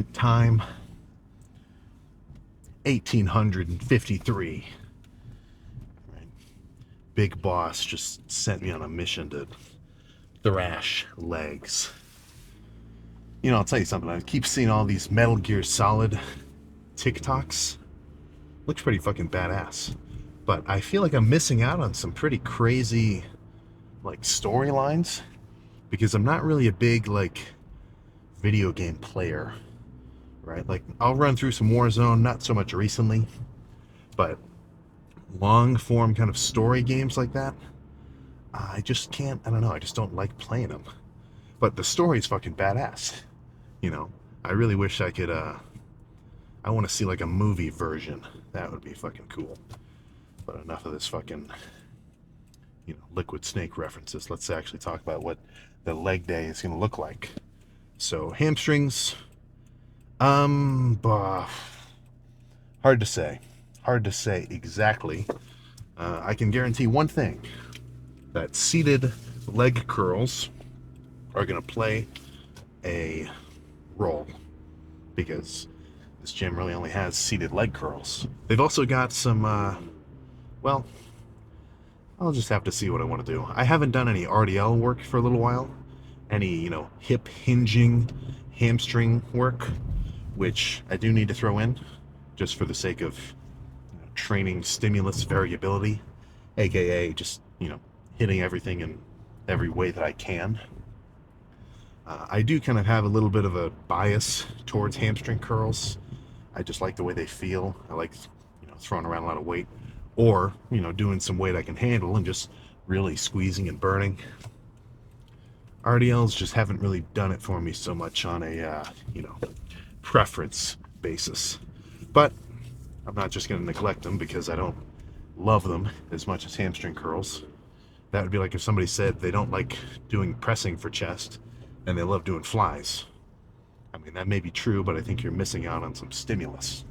current time, 1853. Right? Big boss just sent me on a mission to thrash legs. You know, I'll tell you something. I keep seeing all these Metal Gear Solid TikToks. Looks pretty fucking badass. But I feel like I'm missing out on some pretty crazy, like, storylines because I'm not really a big, like, video game player, right? Like, I'll run through some Warzone, not so much recently, but long form kind of story games like that, I just can't, I don't know, I just don't like playing them. But the story's fucking badass, you know? I really wish I could, I want to see like a movie version. That would be fucking cool. But enough of this fucking, Liquid Snake references. Let's actually talk about what the leg day is going to look like. So, hamstrings, bah, hard to say. Hard to say exactly. I can guarantee one thing, that seated leg curls are going to play a role because this gym really only has seated leg curls. They've also got some, well, I'll just have to see what I want to do. I haven't done any RDL work for a little while. Any, hip hinging, hamstring work, which I do need to throw in just for the sake of training stimulus variability, aka just, hitting everything in every way that I can. I do kind of have a little bit of a bias towards hamstring curls. I just like the way they feel. I like, throwing around a lot of weight, or doing some weight I can handle and just really squeezing and burning. RDLs just haven't really done it for me so much on a preference basis. But I'm not just going to neglect them because I don't love them as much as hamstring curls. That would be like if somebody said they don't like doing pressing for chest and they love doing flies. I mean, that may be true, but I think you're missing out on some stimulus.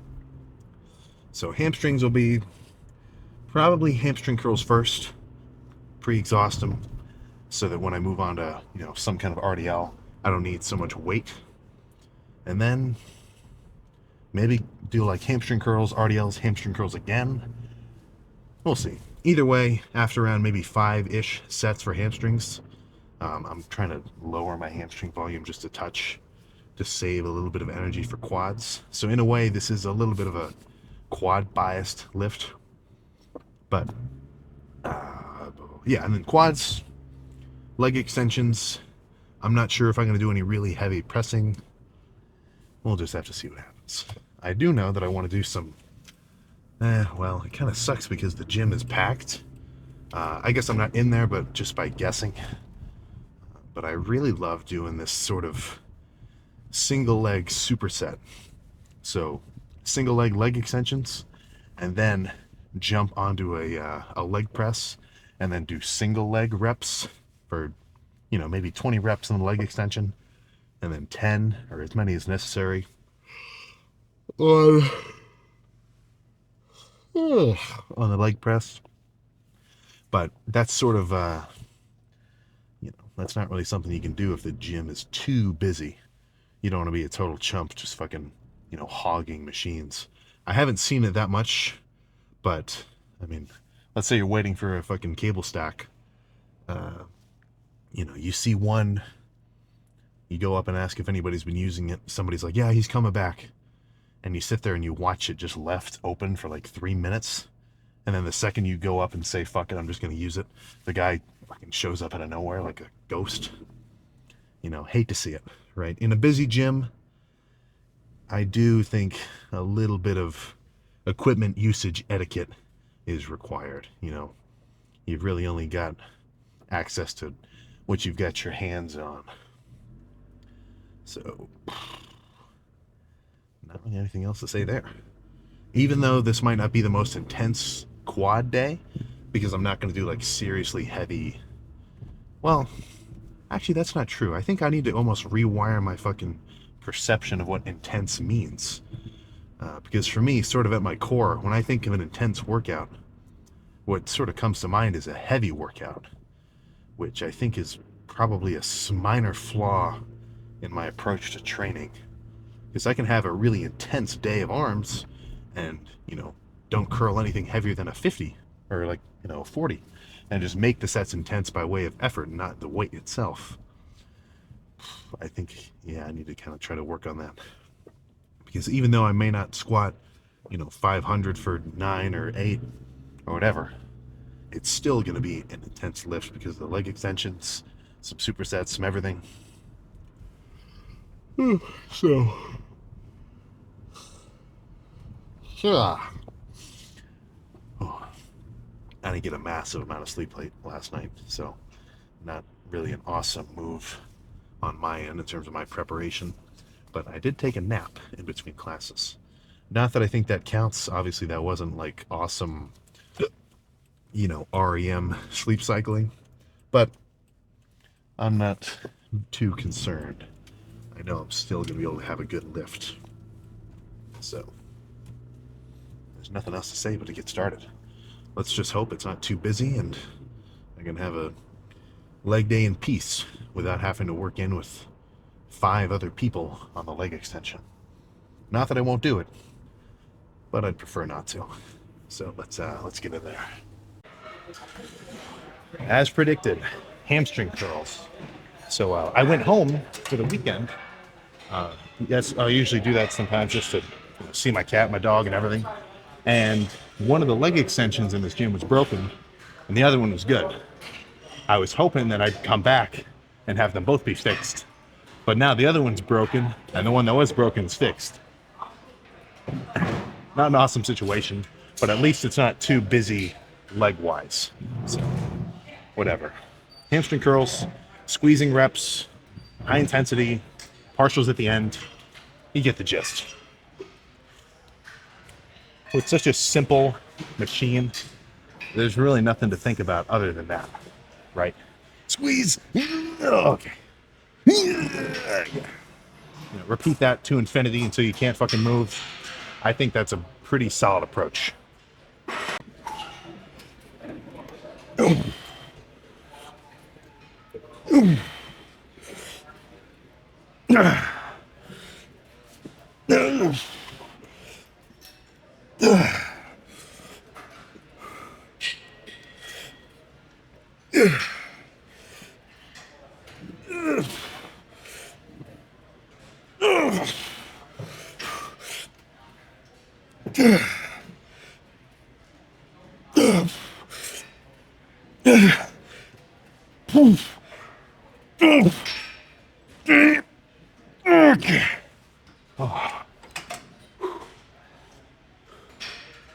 So hamstrings will be probably hamstring curls first, pre-exhaust them, so that when I move on to, some kind of RDL, I don't need so much weight. And then maybe do like hamstring curls, RDLs, hamstring curls again. We'll see. Either way, after around maybe 5-ish sets for hamstrings, I'm trying to lower my hamstring volume just a touch to save a little bit of energy for quads. So in a way, this is a little bit of a quad-biased lift. But, yeah, and then quads, leg extensions. I'm not sure if I'm going to do any really heavy pressing. We'll just have to see what happens. I do know that I want to do some... well, it kind of sucks because the gym is packed. I guess I'm not in there, but just by guessing. But I really love doing this sort of single leg superset. So, single leg extensions, and then jump onto a leg press, and then do single leg reps for, maybe 20 reps on the leg extension, and then 10 or as many as necessary on the leg press. But that's sort of, that's not really something you can do if the gym is too busy. You don't want to be a total chump just fucking, hogging machines. I haven't seen it that much, but, I mean, let's say you're waiting for a fucking cable stack. You see one, you go up and ask if anybody's been using it. Somebody's like, yeah, he's coming back. And you sit there and you watch it just left open for like 3 minutes. And then the second you go up and say, fuck it, I'm just going to use it, the guy fucking shows up out of nowhere like a ghost. Hate to see it, right? In a busy gym, I do think a little bit of equipment usage etiquette is required. You've really only got access to what you've got your hands on. So, not really anything else to say there. Even though this might not be the most intense quad day, because I'm not going to do like seriously heavy... Well, actually that's not true. I think I need to almost rewire my fucking perception of what intense means. Because for me, sort of at my core, when I think of an intense workout, what sort of comes to mind is a heavy workout, which I think is probably a minor flaw in my approach to training. Because I can have a really intense day of arms and, you know, don't curl anything heavier than a 50 or like, you know, 40, and just make the sets intense by way of effort, not the weight itself. I think, yeah, I need to kind of try to work on that. Because even though I may not squat, you know, 500 for 9 or 8 or whatever, it's still going to be an intense lift because of the leg extensions, some supersets, some everything. So, yeah. Oh, I didn't get a massive amount of sleep late last night, so not really an awesome move on my end in terms of my preparation. But I did take a nap in between classes. Not that I think that counts. Obviously, that wasn't like awesome, you know, REM sleep cycling. But I'm not too concerned. I know I'm still going to be able to have a good lift. So, there's nothing else to say but to get started. Let's just hope it's not too busy and I can have a leg day in peace without having to work in with 5 other people on the leg extension. Not that I won't do it, but I'd prefer not to. So let's get in there. As predicted, hamstring curls. So I went home for the weekend. Yes, I usually do that sometimes just to see my cat, my dog, and everything. And one of the leg extensions in this gym was broken, and the other one was good. I was hoping that I'd come back and have them both be fixed. But now the other one's broken, and the one that was broken is fixed. Not an awesome situation, but at least it's not too busy leg-wise. So, whatever. Hamstring curls, squeezing reps, high intensity, partials at the end. You get the gist. With such a simple machine, there's really nothing to think about other than that, right? Squeeze. Okay. Repeat that to infinity until you can't fucking move. I think that's a pretty solid approach.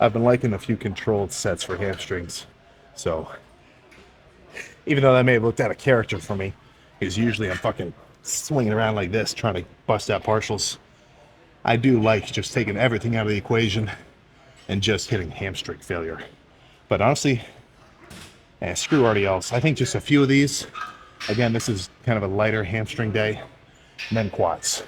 I've been liking a few controlled sets for hamstrings. So, even though that may have looked out of character for me, because usually I'm fucking swinging around like this trying to bust out partials, I do like just taking everything out of the equation and just hitting hamstring failure. But honestly, screw RDLs. I think just a few of these. Again, this is kind of a lighter hamstring day. And then quads.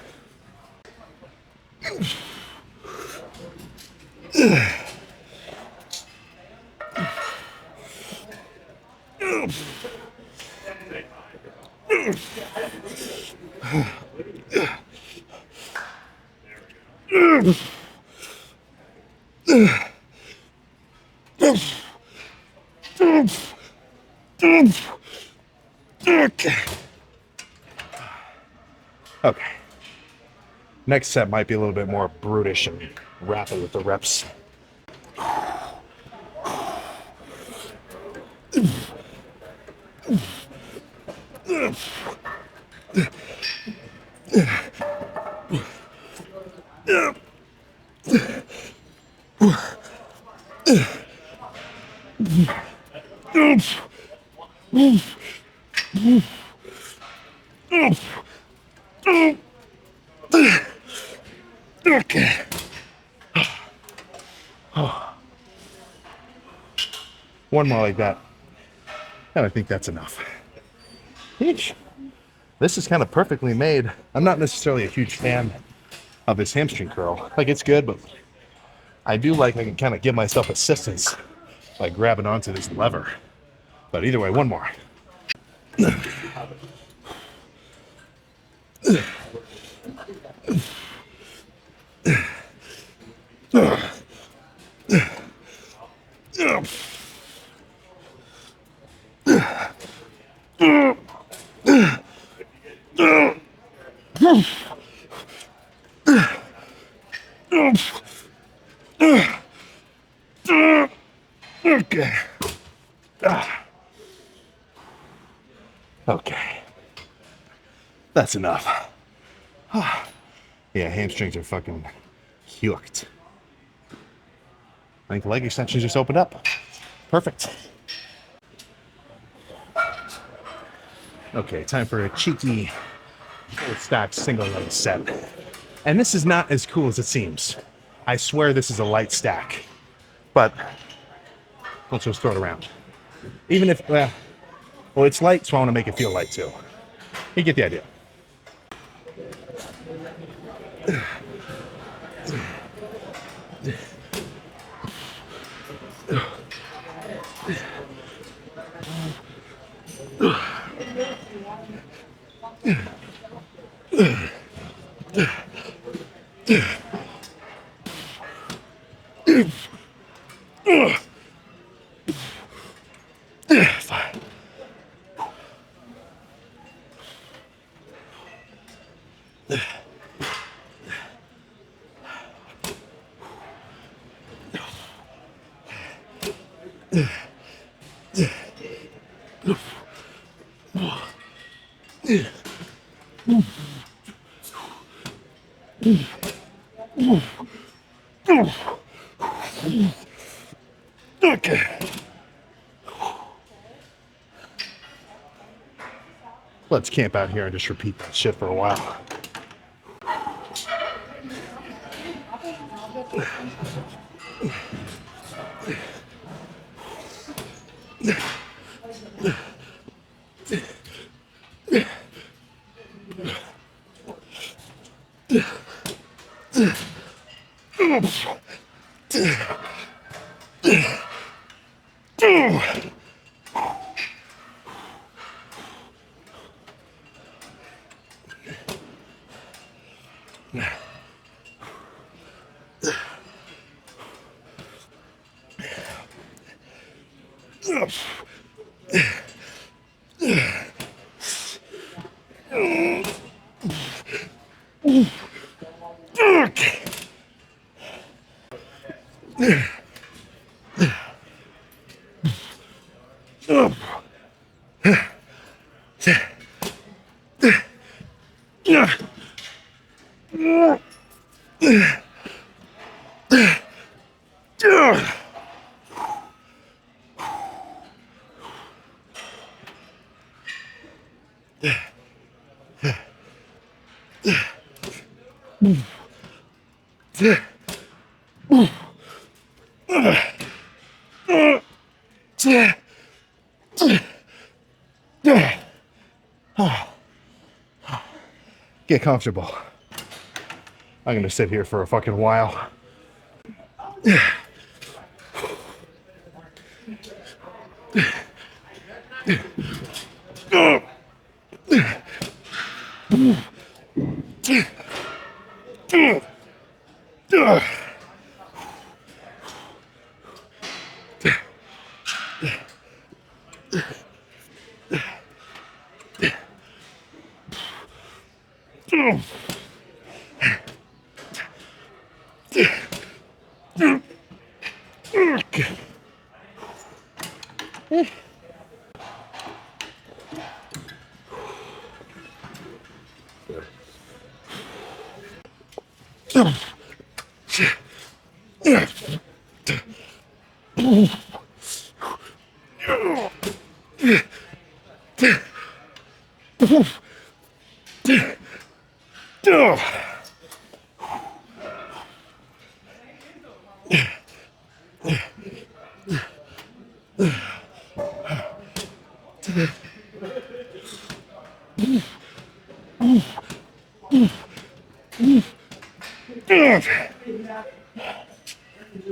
Okay. Next set might be a little bit more brutish and rapid with the reps. Okay. One more like that. And I think that's enough. Eesh. This is kind of perfectly made. I'm not necessarily a huge fan of this hamstring curl. Like, it's good, but I do like I can kind of give myself assistance by grabbing onto this lever. But either way, one more. Okay. Okay. That's enough. Yeah, hamstrings are fucking hooked. I think leg extensions just opened up. Perfect. Okay, time for a cheeky full stack single leg set. And this is not as cool as it seems. I swear this is a light stack. But let's just throw it around. Even if, well, it's light, so I want to make it feel light too. You get the idea. Fine. Okay. Let's camp out here and just repeat that shit for a while. Get comfortable. I'm gonna sit here for a fucking while.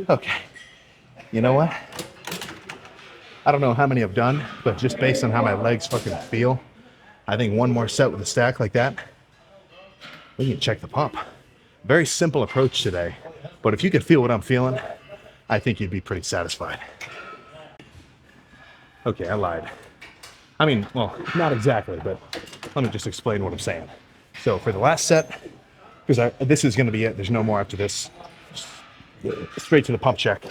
Okay. You know what? I don't know how many I've done, but just based on how my legs fucking feel, I think one more set with a stack like that, we can check the pump. Very simple approach today. But if you could feel what I'm feeling, I think you'd be pretty satisfied. Okay, I lied. I mean, well, not exactly, but let me just explain what I'm saying. So for the last set, because this is going to be it, there's no more after this, straight to the pump check.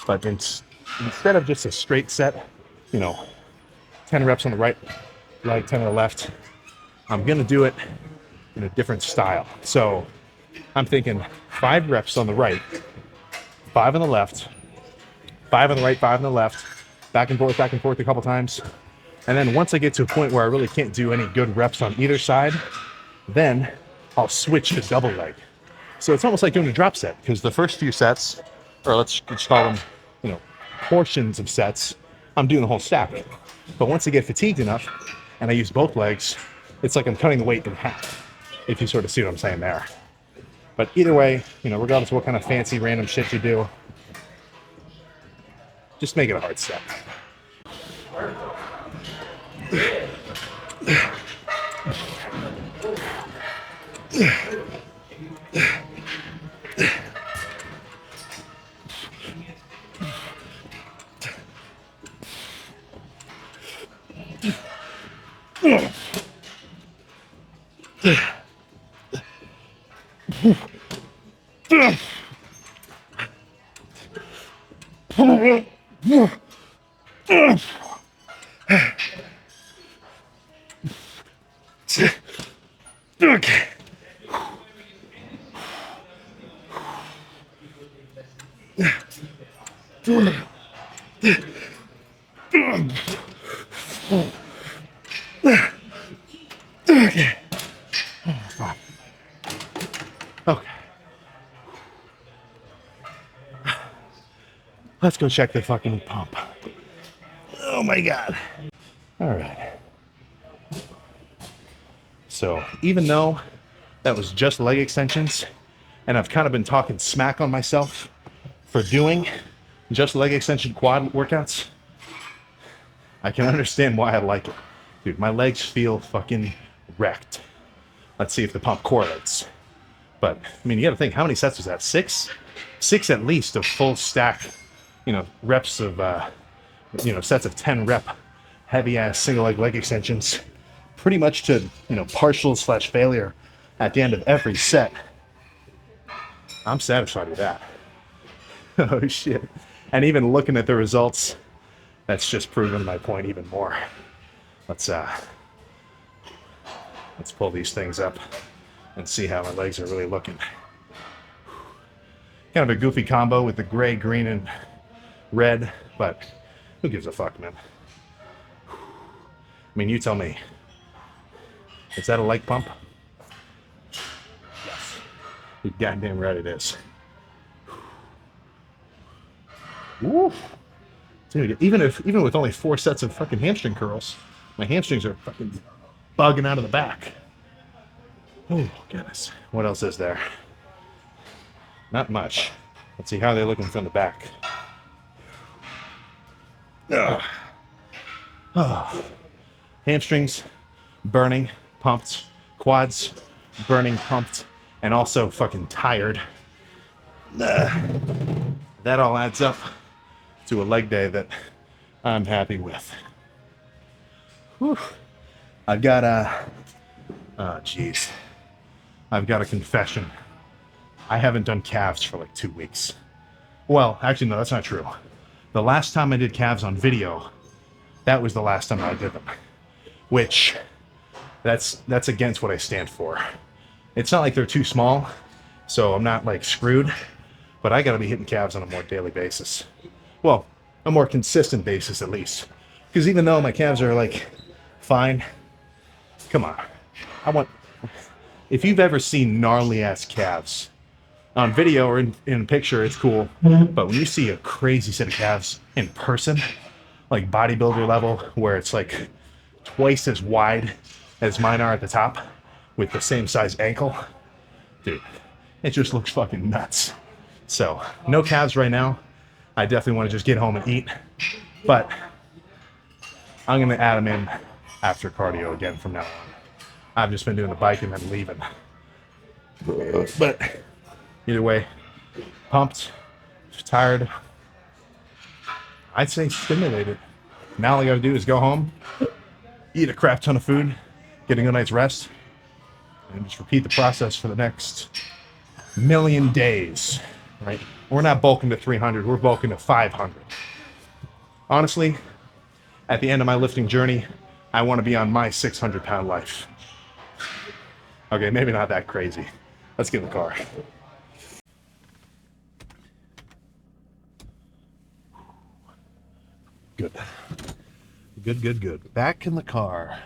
But instead of just a straight set, 10 reps on the right, 10 on the left, I'm going to do it in a different style. So I'm thinking 5 reps on the right, 5 on the left, 5 on the right, 5 on the left, back and forth a couple times. And then once I get to a point where I really can't do any good reps on either side, then I'll switch to double leg. So it's almost like doing a drop set, because the first few sets, or let's call them, portions of sets, I'm doing the whole stack. But once I get fatigued enough and I use both legs, it's like I'm cutting the weight in half, if you sort of see what I'm saying there. But either way, regardless of what kind of fancy random shit you do, just make it a hard set. Okay. Okay. Okay. Let's go check the fucking pump. Oh my God. All right. So even though that was just leg extensions, and I've kind of been talking smack on myself for doing just leg extension quad workouts, I can understand why I like it. Dude, my legs feel fucking wrecked. Let's see if the pump correlates. But, I mean, you gotta think, how many sets was that? 6? 6 at least of full stack, reps of, sets of 10 rep heavy ass single leg extensions. Pretty much to, partial/failure at the end of every set. I'm satisfied with that. Oh shit. And even looking at the results, that's just proven my point even more. Let's pull these things up and see how my legs are really looking. Kind of a goofy combo with the gray, green, and red, but who gives a fuck, man? I mean, you tell me. Is that a leg pump? Yes. You're goddamn right it is. Woo. Dude, even with only 4 sets of fucking hamstring curls, my hamstrings are fucking bugging out of the back. Oh, goodness. What else is there? Not much. Let's see how they're looking from the back. Ugh. Oh. Hamstrings, burning, pumped. Quads, burning, pumped. And also fucking tired. That all adds up to a leg day that I'm happy with. Whew. I've got I've got a confession. I haven't done calves for like 2 weeks. Well, actually, no, that's not true. The last time I did calves on video, that was the last time I did them. Which, that's against what I stand for. It's not like they're too small, so I'm not like screwed, but I gotta be hitting calves on a more daily basis. Well, a more consistent basis at least. Because even though my calves are like fine, come on. If you've ever seen gnarly ass calves on video or in picture, it's cool. But when you see a crazy set of calves in person, like bodybuilder level, where it's like twice as wide as mine are at the top with the same size ankle, dude, it just looks fucking nuts. So no calves right now. I definitely want to just get home and eat, but I'm going to add them in after cardio again from now on. I've just been doing the bike and then leaving. But either way, pumped, tired. I'd say stimulated. Now all I gotta do is go home, eat a crap ton of food, get a good night's rest, and just repeat the process for the next million days. Right? We're not bulking to 300, we're bulking to 500. Honestly, at the end of my lifting journey, I want to be on my 600-pound life. Okay, maybe not that crazy. Let's get in the car. Good. Good. Back in the car.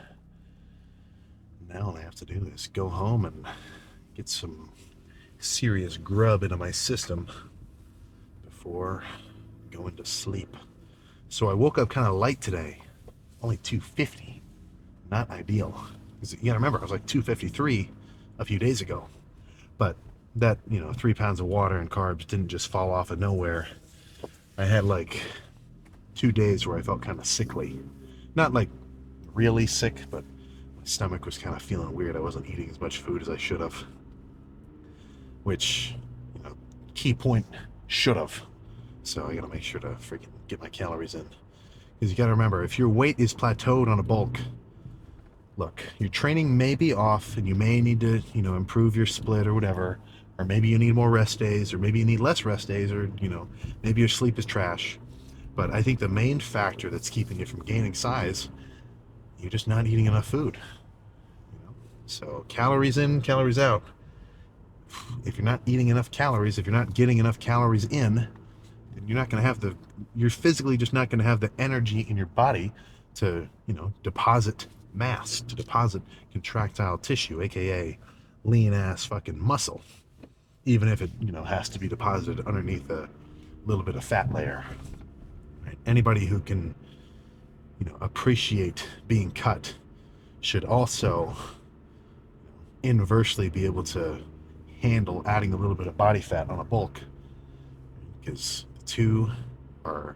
Now all I have to do is go home and get some serious grub into my system before going to sleep. So I woke up kind of light today. Only 250. Not ideal. You gotta remember, I was like 253 a few days ago. But that, 3 pounds of water and carbs didn't just fall off of nowhere. I had like 2 days where I felt kind of sickly. Not like really sick, but my stomach was kind of feeling weird. I wasn't eating as much food as I should have. Which, key point, should have. So I gotta make sure to freaking get my calories in. Because you gotta remember, if your weight is plateaued on a bulk, look, your training may be off and you may need to, improve your split or whatever. Or maybe you need more rest days, or maybe you need less rest days, or, maybe your sleep is trash. But I think the main factor that's keeping you from gaining size, you're just not eating enough food. So calories in, calories out. If you're not eating enough calories, if you're not getting enough calories in, then you're not going to have you're physically just not going to have the energy in your body to, deposit mass, to deposit contractile tissue, aka lean ass fucking muscle. Even if it, has to be deposited underneath a little bit of fat layer. Right? Anybody who can, appreciate being cut should also inversely be able to handle adding a little bit of body fat on a bulk, because the two are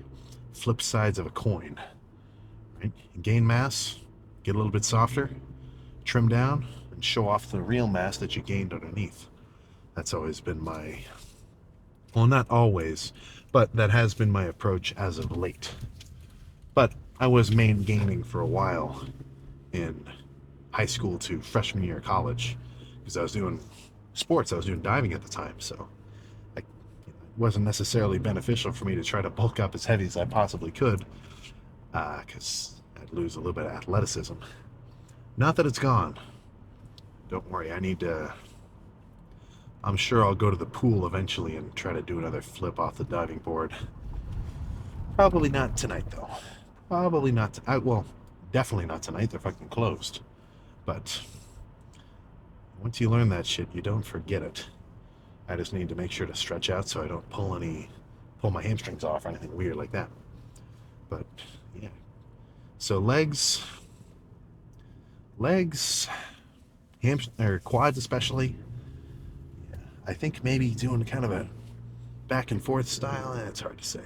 flip sides of a coin. Right? You gain mass, get a little bit softer, trim down, and show off the real mass that you gained underneath. That's always been well, not always, but that has been my approach as of late. But I was gaining for a while in high school to freshman year of college, because I was doing sports. I was doing diving at the time, so it wasn't necessarily beneficial for me to try to bulk up as heavy as I possibly could, because I'd lose a little bit of athleticism. Not that it's gone. Don't worry, I'm sure I'll go to the pool eventually and try to do another flip off the diving board. Probably not tonight, though. Probably not. Well, definitely not tonight. They're fucking closed. But once you learn that shit, you don't forget it. I just need to make sure to stretch out so I don't pull my hamstrings off or anything weird like that. But yeah. So legs, or quads especially. Yeah, I think maybe doing kind of a back and forth style. It's hard to say.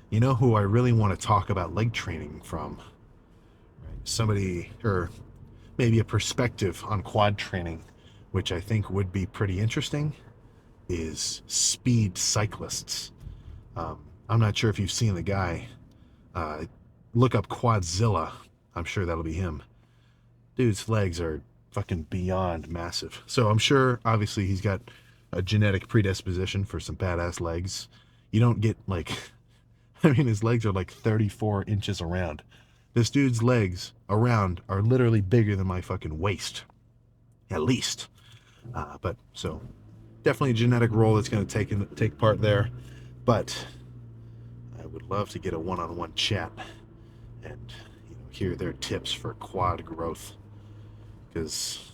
You know who I really want to talk about leg training from? Right? Somebody, or maybe a perspective on quad training, which I think would be pretty interesting, is speed cyclists. I'm not sure if you've seen the guy. Look up Quadzilla. I'm sure that'll be him. Dude's legs are fucking beyond massive. So I'm sure, obviously, he's got a genetic predisposition for some badass legs. You don't get his legs are like 34 inches around. This dude's legs around are literally bigger than my fucking waist. At least. But so definitely a genetic role that's going to take part there. But I would love to get a one-on-one chat and hear their tips for quad growth, because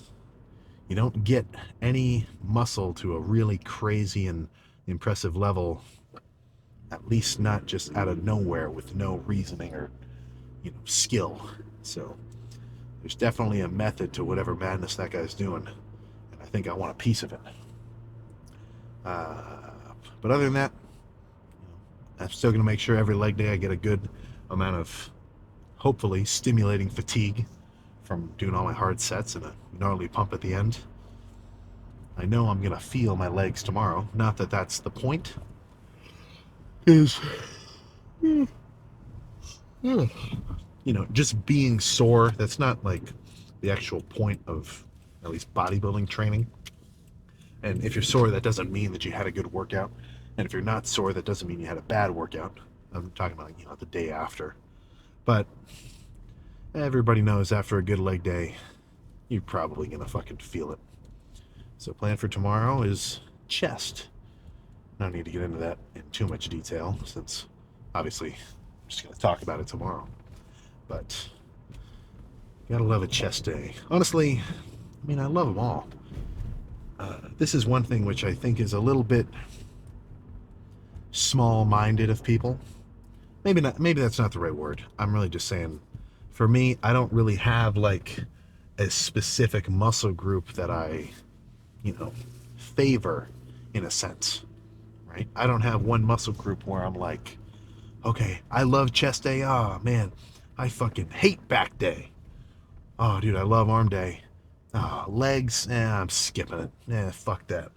you don't get any muscle to a really crazy and impressive level, at least not just out of nowhere with no reasoning or skill. So there's definitely a method to whatever madness that guy's doing, and I think I want a piece of it. But other than that, I'm still going to make sure every leg day I get a good amount of, hopefully, stimulating fatigue from doing all my hard sets and a gnarly pump at the end. I know I'm going to feel my legs tomorrow. Not that that's the point, is, just being sore. That's not like the actual point of at least bodybuilding training. And if you're sore, that doesn't mean that you had a good workout. And if you're not sore, that doesn't mean you had a bad workout. I'm talking about, the day after. But everybody knows after a good leg day, you're probably going to fucking feel it. So plan for tomorrow is chest. I don't need to get into that in too much detail since obviously I'm just going to talk about it tomorrow. But gotta love a chest day. Honestly, I love them all. This is one thing which I think is a little bit small-minded of people. Maybe not. Maybe that's not the right word. I'm really just saying, for me, I don't really have like a specific muscle group that I, favor in a sense, right? I don't have one muscle group where I'm like, okay, I love chest day. Oh man, I fucking hate back day. Oh dude, I love arm day. Oh, legs, I'm skipping it. Fuck that.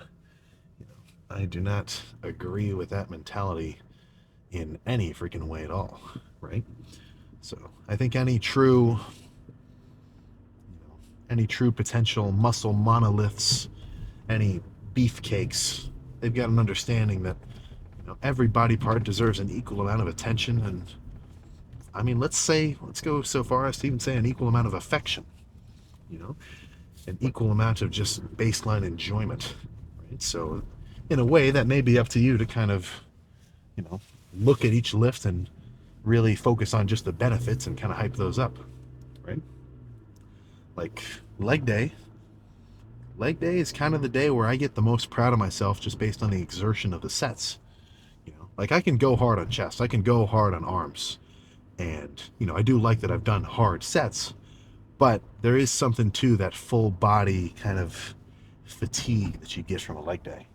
I do not agree with that mentality in any freaking way at all, right? So I think any true potential muscle monoliths, any beefcakes, they've got an understanding that every body part deserves an equal amount of attention, and let's go so far as to even say an equal amount of affection, you know, an equal amount of just baseline enjoyment, right? So in a way that may be up to you to kind of, look at each lift and really focus on just the benefits and kind of hype those up, right? Like leg day. Leg day is kind of the day where I get the most proud of myself just based on the exertion of the sets. Like I can go hard on chest, I can go hard on arms, and I do like that I've done hard sets, but there is something to that full body kind of fatigue that you get from a leg day,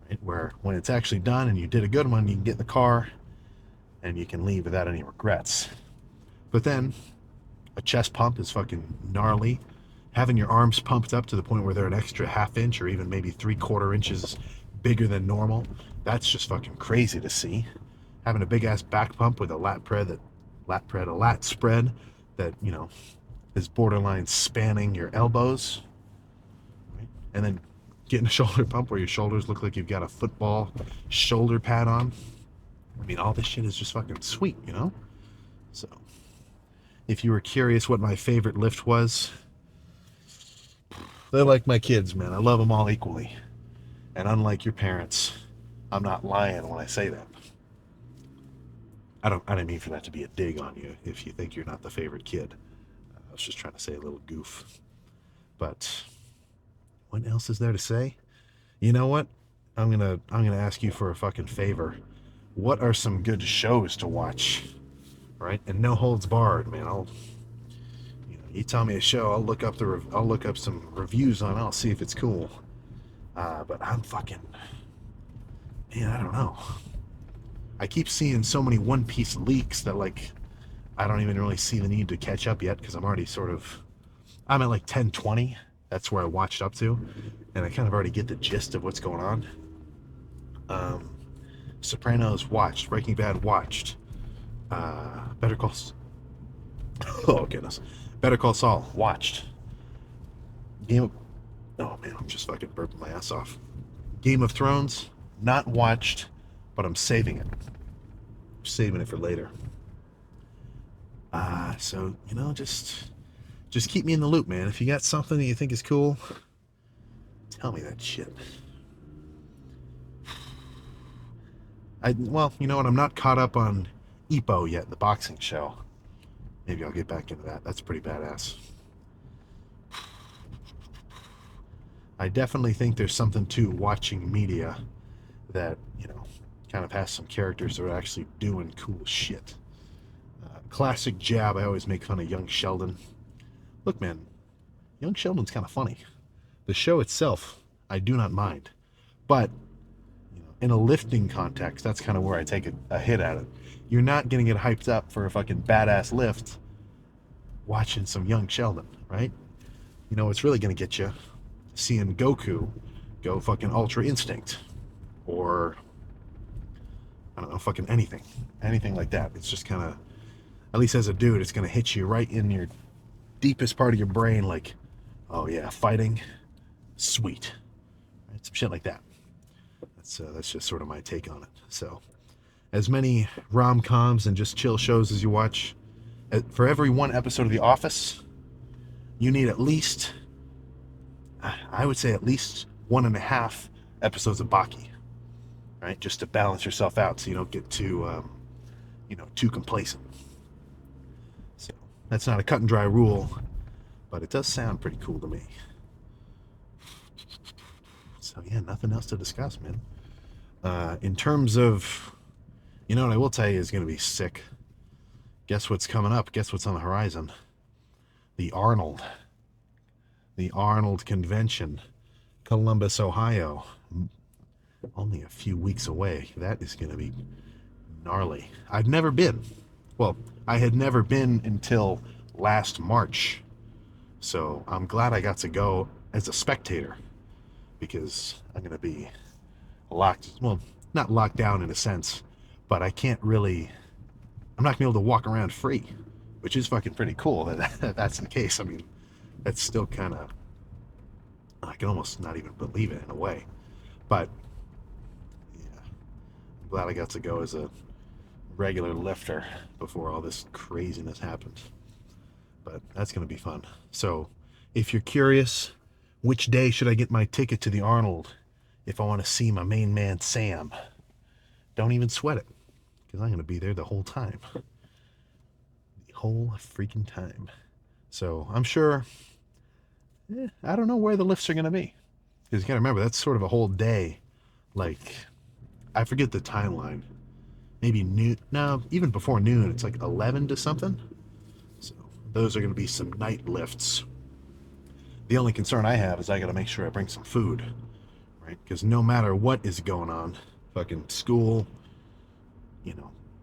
right? Where when it's actually done and you did a good one, you can get in the car and you can leave without any regrets. But then a chest pump is fucking gnarly. Having your arms pumped up to the point where they're an extra half inch or even maybe 3/4 inches bigger than normal, that's just fucking crazy to see. Having a big ass back pump with a lat spread that, is borderline spanning your elbows, right? And then getting a shoulder pump where your shoulders look like you've got a football shoulder pad on. All this shit is just fucking sweet, So, if you were curious what my favorite lift was, they're like my kids, man. I love them all equally. And unlike your parents, I'm not lying when I say that. I didn't mean for that to be a dig on you if you think you're not the favorite kid. I was just trying to say a little goof. But what else is there to say? You know what? I'm gonna ask you for a fucking favor. What are some good shows to watch? Right? And no holds barred, man. You tell me a show, I'll look up some reviews on it. I'll see if it's cool. But I'm fucking, man, I don't know. I keep seeing so many One Piece leaks that like I don't even really see the need to catch up yet because I'm at like 10:20. That's where I watched up to, and I kind of already get the gist of what's going on. Sopranos watched, Breaking Bad watched, Better Call. Oh goodness, Better Call Saul watched. Game of, oh man, I'm just fucking burping my ass off. Game of Thrones not watched, but I'm saving it. I'm saving it for later. So just keep me in the loop, man. If you got something that you think is cool, tell me that shit. Well, you know what? I'm not caught up on Ippo yet, the boxing show. Maybe I'll get back into that. That's pretty badass. I definitely think there's something to watching media that, kind of has some characters that are actually doing cool shit. Classic jab, I always make fun of young Sheldon. Look, man, young Sheldon's kind of funny. The show itself, I do not mind. But in a lifting context, that's kind of where I take a hit at it. You're not going to get hyped up for a fucking badass lift watching some young Sheldon, right? It's really going to get you seeing Goku go fucking Ultra Instinct, or I don't know, fucking anything like that. It's just kind of, at least as a dude, it's gonna hit you right in your deepest part of your brain, like, oh yeah, fighting, sweet, right? Some shit like that. That's just sort of my take on it. So, as many rom-coms and just chill shows as you watch, for every one episode of The Office, you need at least, I would say, at least 1.5 episodes of Baki, right? Just to balance yourself out, so you don't get too complacent. So that's not a cut and dry rule, but it does sound pretty cool to me. So yeah, nothing else to discuss, man. In terms of, what I will tell you is going to be sick. Guess what's coming up? Guess what's on the horizon? The Arnold. The Arnold Convention. Columbus, Ohio. Only a few weeks away. That is going to be gnarly. I've never been. Well, I had never been until last March. So I'm glad I got to go as a spectator, because I'm going to be locked, well, not locked down in a sense, but I'm not going to be able to walk around free, which is fucking pretty cool that that's the case. I mean, that's still kind of, I can almost not even believe it in a way. But yeah, I'm glad I got to go as a regular lifter before all this craziness happened. But that's going to be fun. So if you're curious, which day should I get my ticket to the Arnold if I want to see my main man Sam? Don't even sweat it, because I'm going to be there the whole time. The whole freaking time. So I'm sure, I don't know where the lifts are going to be. Because you got to remember, that's sort of a whole day. Like, I forget the timeline. Maybe noon. No, even before noon, it's like 11 to something. So those are going to be some night lifts. The only concern I have is I got to make sure I bring some food, right? Because no matter what is going on, fucking school,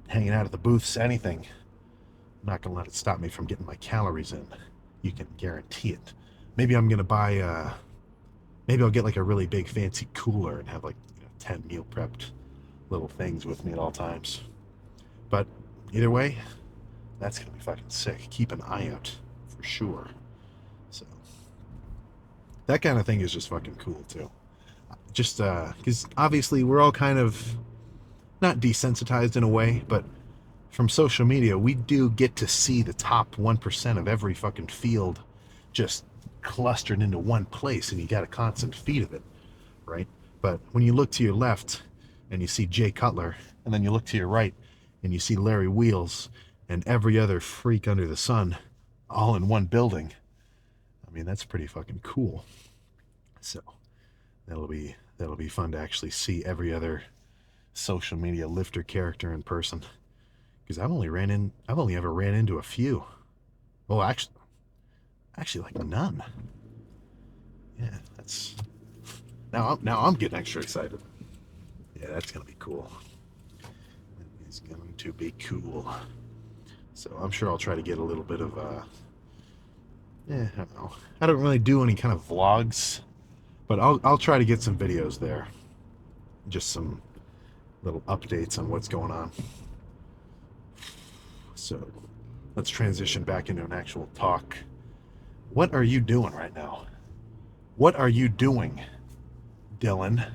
hanging out at the booths, anything, I'm not going to let it stop me from getting my calories in. You can guarantee it. Maybe I'm going to buy, maybe I'll get like a really big fancy cooler and have like 10 meal prepped little things with me at all times. But either way, that's going to be fucking sick. Keep an eye out for sure. So that kind of thing is just fucking cool too. Just because obviously we're all kind of not desensitized in a way, but from social media, we do get to see the top 1% of every fucking field just clustered into one place, and you got a constant feed of it, right? But when you look to your left and you see Jay Cutler, and then you look to your right and you see Larry Wheels and every other freak under the sun all in one building, I mean, that's pretty fucking cool. So that'll be fun to actually see every other social media lifter character in person, because I've only ever ran into a few. Well, actually like none. Yeah, that's now I'm getting extra excited. Yeah, that's gonna be cool. It's going to be cool. So I'm sure I'll try to get a little bit of I don't know. I don't really do any kind of vlogs, but I'll try to get some videos there. Just some little updates on what's going on. So let's transition back into an actual talk. What are you doing right now? What are you doing, Dylan?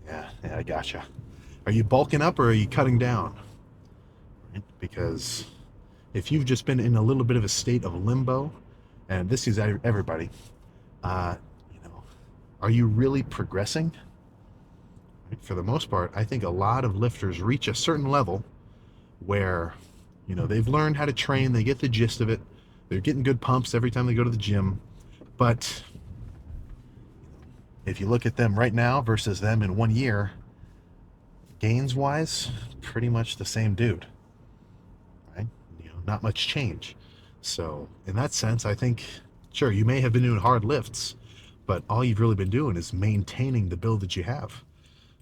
Yeah, I gotcha. Are you bulking up or are you cutting down? Right? Because if you've just been in a little bit of a state of limbo, and this is everybody, are you really progressing? For the most part, I think a lot of lifters reach a certain level where, they've learned how to train, they get the gist of it, they're getting good pumps every time they go to the gym. But if you look at them right now versus them in 1 year, gains wise, pretty much the same dude, right? Not much change. So in that sense, I think, sure, you may have been doing hard lifts, but all you've really been doing is maintaining the build that you have.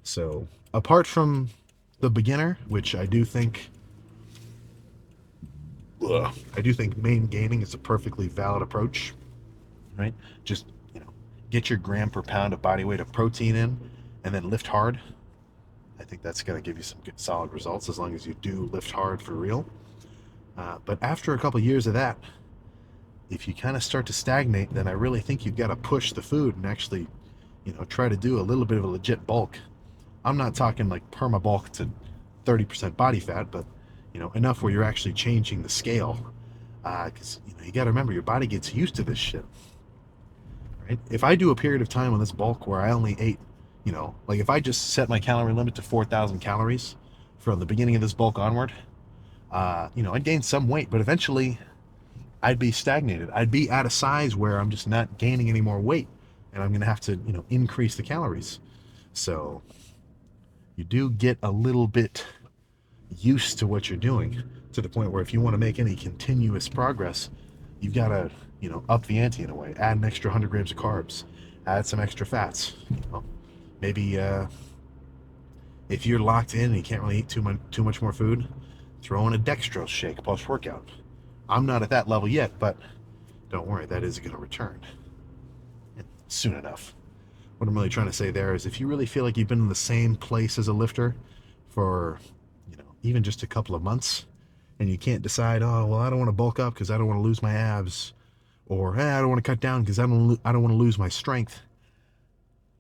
So apart from the beginner, which I do think main gaining is a perfectly valid approach, right? Just, get your gram per pound of body weight of protein in and then lift hard. I think that's going to give you some good solid results as long as you do lift hard for real. But after a couple years of that, if you kind of start to stagnate, then I really think you've got to push the food and actually, try to do a little bit of a legit bulk. I'm not talking like perma bulk to 30% body fat, but enough where you're actually changing the scale. Because you got to remember, your body gets used to this shit, right? If I do a period of time on this bulk where I only ate, like if I just set my calorie limit to 4,000 calories from the beginning of this bulk onward, I'd gain some weight, but eventually I'd be stagnated. I'd be at a size where I'm just not gaining any more weight, and I'm gonna have to, increase the calories. So you do get a little bit used to what you're doing, to the point where if you want to make any continuous progress, you've got to, up the ante in a way. Add an extra 100 grams of carbs, add some extra fats. Maybe if you're locked in and you can't really eat too much more food, throw in a dextrose shake post workout. I'm not at that level yet, but don't worry, that is going to return soon enough. What I'm really trying to say there is, if you really feel like you've been in the same place as a lifter for, even just a couple of months, and you can't decide, oh, well, I don't want to bulk up because I don't want to lose my abs, or hey, I don't want to cut down because I don't want to lose my strength.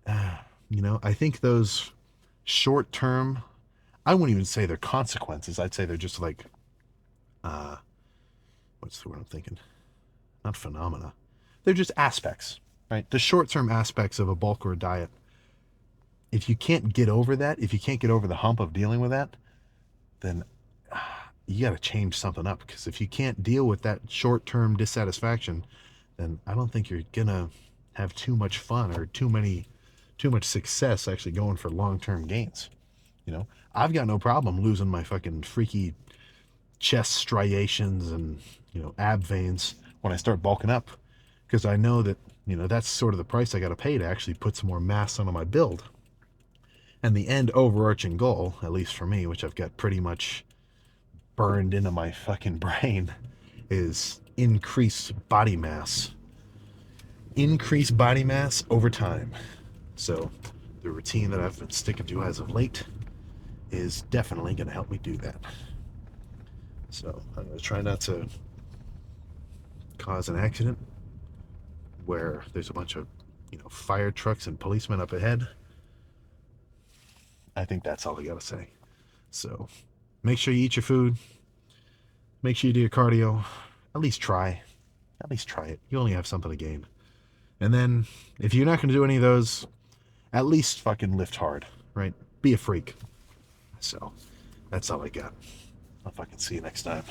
I think those short-term, I wouldn't even say they're consequences. I'd say they're just like, what's the word I'm thinking? Not phenomena. They're just aspects, right? The short-term aspects of a bulk or a diet. If you can't get over that, if you can't get over the hump of dealing with that, then you got to change something up. Because if you can't deal with that short-term dissatisfaction, then I don't think you're gonna have too much fun or too much success actually going for long-term gains. I've got no problem losing my fucking freaky chest striations and ab veins when I start bulking up, because I know that that's sort of the price I got to pay to actually put some more mass onto my build. And the end overarching goal, at least for me, which I've got pretty much burned into my fucking brain, is increase body mass. Increase body mass over time. So the routine that I've been sticking to as of late is definitely going to help me do that. So I'm going to try not to cause an accident where there's a bunch of fire trucks and policemen up ahead. I think that's all I gotta say. So make sure you eat your food, make sure you do your cardio. At least try it. You only have something to gain. And then if you're not going to do any of those, at least fucking lift hard, right? Be a freak. So that's all I got. I'll fucking see you next time.